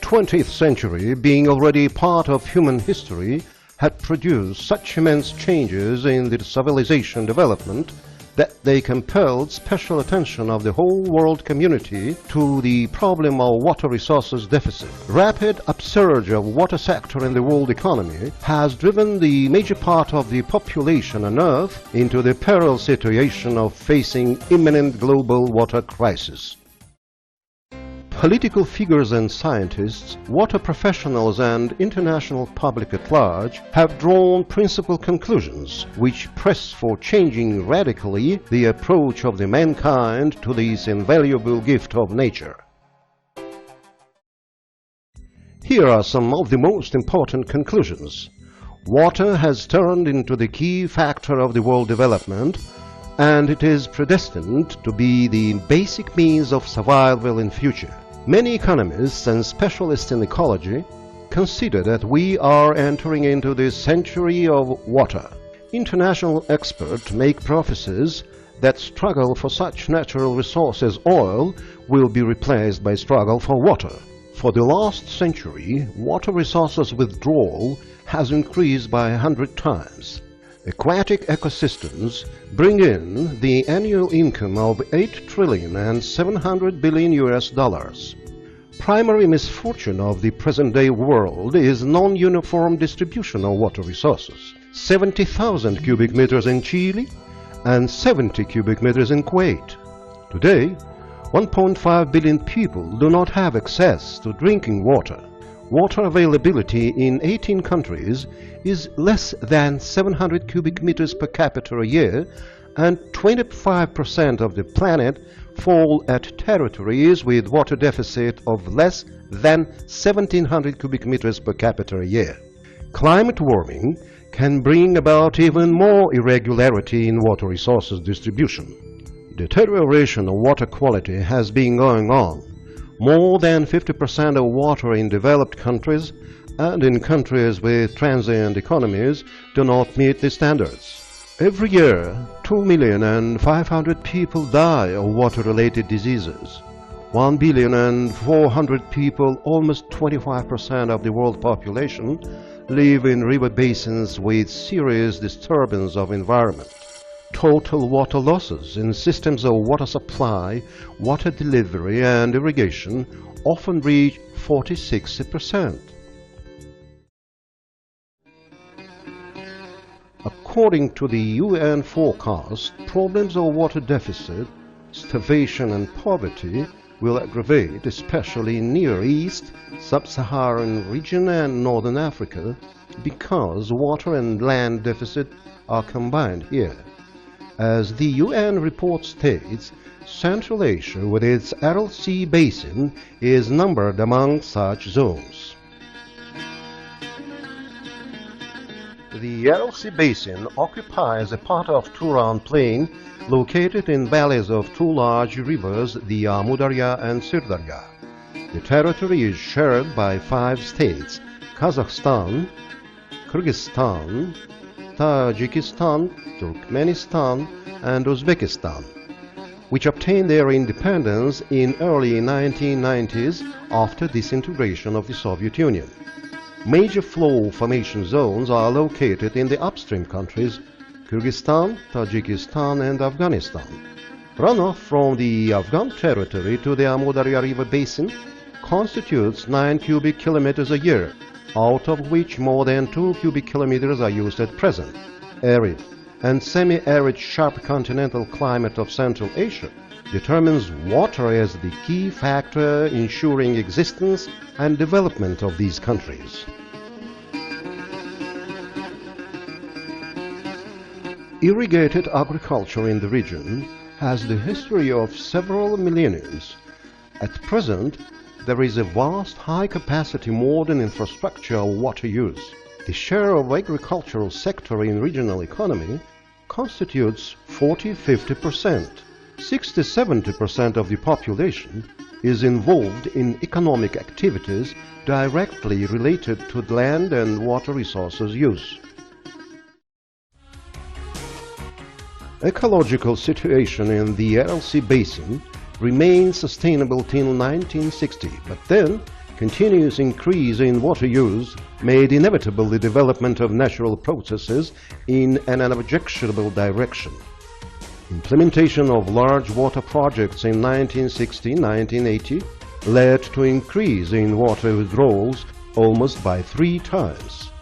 20th century, being already part of human history, had produced such immense changes in the civilization development that they compelled special attention of the whole world community to the problem of water resources deficit. Rapid upsurge of water sector in the world economy has driven the major part of the population on Earth into the peril situation of facing imminent global water crisis. Political figures and scientists, water professionals and international public at large have drawn principal conclusions which press for changing radically the approach of the mankind to this invaluable gift of nature. Here are some of the most important conclusions. Water has turned into the key factor of the world development, and it is predestined to be the basic means of survival in future. Many economists and specialists in ecology consider that we are entering into the century of water. International experts make prophecies that struggle for such natural resources oil will be replaced by struggle for water. For the last century, water resources withdrawal has increased by 100 times. Aquatic ecosystems bring in the annual income of $8.7 trillion. Primary misfortune of the present-day world is non-uniform distribution of water resources. 70,000 cubic meters in Chile and 70 cubic meters in Kuwait. Today, 1.5 billion people do not have access to drinking water. Water availability in 18 countries is less than 700 cubic meters per capita a year, and 25% of the planet fall at territories with water deficit of less than 1,700 cubic meters per capita a year. Climate warming can bring about even more irregularity in water resources distribution. Deterioration of water quality has been going on. More than 50% of water in developed countries and in countries with transient economies do not meet the standards. Every year, 2,500,000 people die of water-related diseases. 1,400,000,000 people, almost 25% of the world population, live in river basins with serious disturbance of environment. Total water losses in systems of water supply, water delivery and irrigation often reach 40–60%. According to the UN forecast, problems of water deficit, starvation and poverty will aggravate, especially in Near East, Sub-Saharan region and Northern Africa, because water and land deficit are combined here. As the UN report states, Centralasia with its Aralsea Basin is numbered among such zones. The Aralsea Basin occupies a part of Turan Plain located in valleys of two large rivers, the Amudarya and Sirdarya. The territory is shared by 5 states: Kazakhstan, Kyrgyzstan, Tajikistan, Turkmenistan and Uzbekistan, which obtained their independence in early 1990s after disintegration of the Soviet Union. Major flow formation zones are located in the upstream countries Kyrgyzstan, Tajikistan and Afghanistan. Runoff from the Afghan territory to the Amudarya River Basin constitutes 9 cubic kilometers a year, out of which more than 2 cubic kilometers are used at present. Arid and semi-arid sharp continental climate of Central Asia determines water as the key factor ensuring existence and development of these countries. Irrigated agriculture in the region has the history of several millenniums. At present, there is a vast high-capacity modern infrastructure of water use. The share of agricultural sector in regional economy constitutes 40–50%. 60–70% of the population is involved in economic activities directly related to land and water resources use. Ecological situation in the Aralsea Basin remained sustainable till 1960, but then continuous increase in water use made inevitable the development of natural processes in an unobjectionable direction. Implementation of large water projects in 1960-1980 led to increase in water withdrawals almost by 3 times.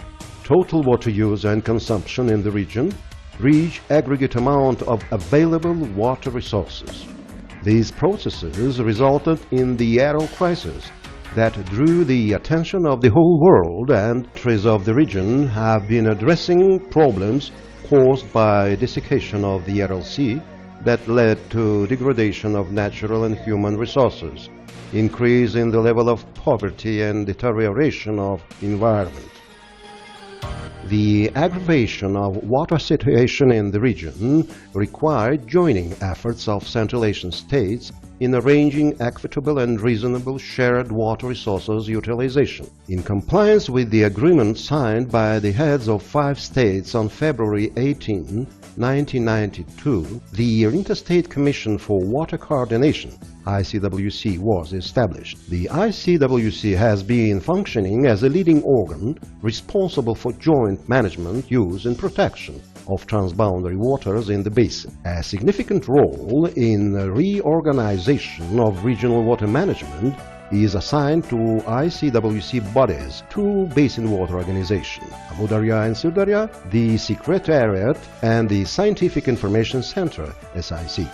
Total water use and consumption in the region reach aggregate amount of available water resources. These processes resulted in the Aral crisis that drew the attention of the whole world, and countries of the region have been addressing problems caused by desiccation of the aralsea that led to degradation of natural and human resources, increase in the level of poverty and deterioration of environment. The aggravation of water situation in the region required joining efforts of Central Asian states in arranging equitable and reasonable shared water resources utilization. In compliance with the agreement signed by the heads of 5 states on February 18, 1992, the Interstate Commission for Water Coordination (ICWC) was established. The ICWC has been functioning as a leading organ responsible for joint management, use and protection of transboundary waters in the basin. A significant role in the reorganization of regional water management is assigned to ICWC bodies, 2 basin water organizations, Abu Darya and Sirdarya, the Secretariat and the Scientific Information Center, SIC.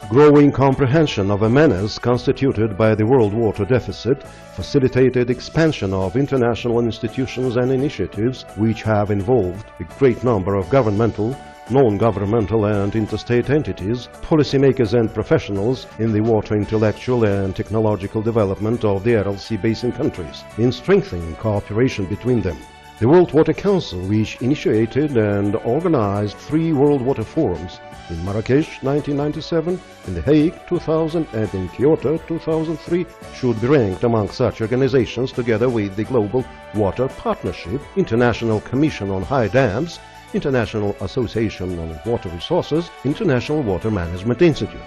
Growing comprehension of a menace constituted by the world water deficit facilitated expansion of international institutions and initiatives which have involved a great number of governmental, non-governmental and interstate entities, policymakers and professionals in the water intellectual and technological development of the aralsea basin countries, in strengthening cooperation between them. The World Water Council, which initiated and organized 3 World Water Forums in Marrakesh 1997, in The Hague 2000 and in Kyoto 2003, should be ranked among such organizations together with the Global Water Partnership, International Commission on High Dams, International Association on Water Resources, International Water Management Institute.